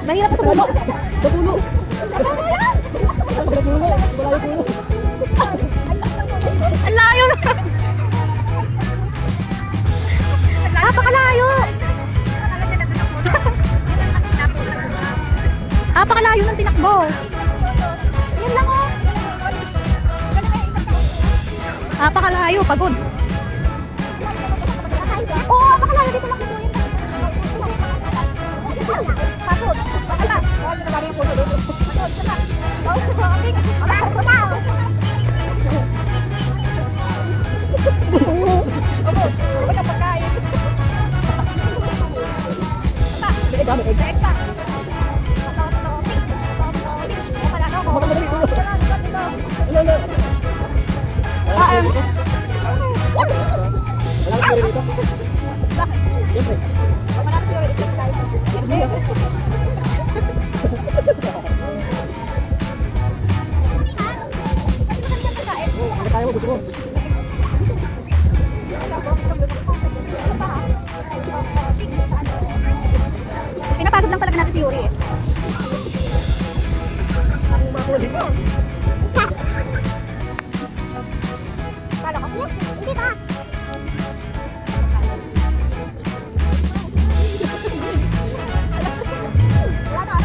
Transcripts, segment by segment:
Mahirap pa sa puno. Sa puno. Ang layo na. Napakalayo. Napakalayo ng tinakbo. Yan lang oh. Napakalayo, pagod. Oo, napakalayo dito lang. Pagod. Pagod. Pinapagod lang talaga natin si Yuri eh. Kala ko siya? Hindi ba? Wala na.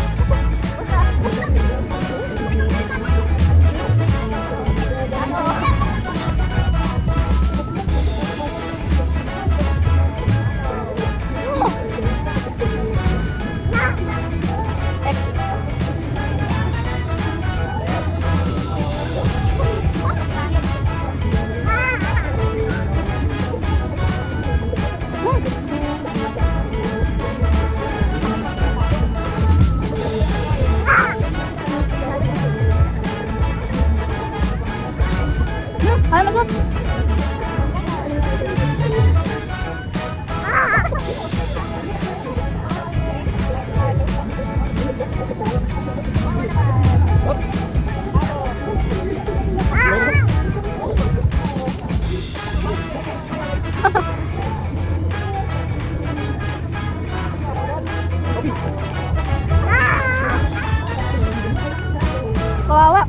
Ay, masot. Kawawa.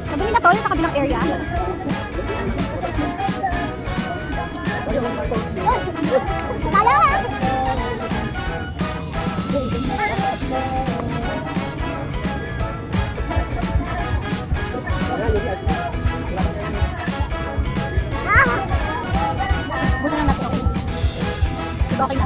Madumi na to yung sa kabilang area. Buta na natin okay. Mas okay na.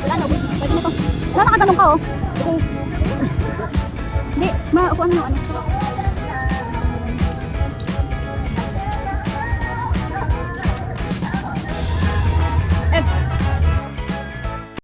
Wala na, pwede na to. Wala, nakaganong ka oh. Hindi, maupuan mo ano.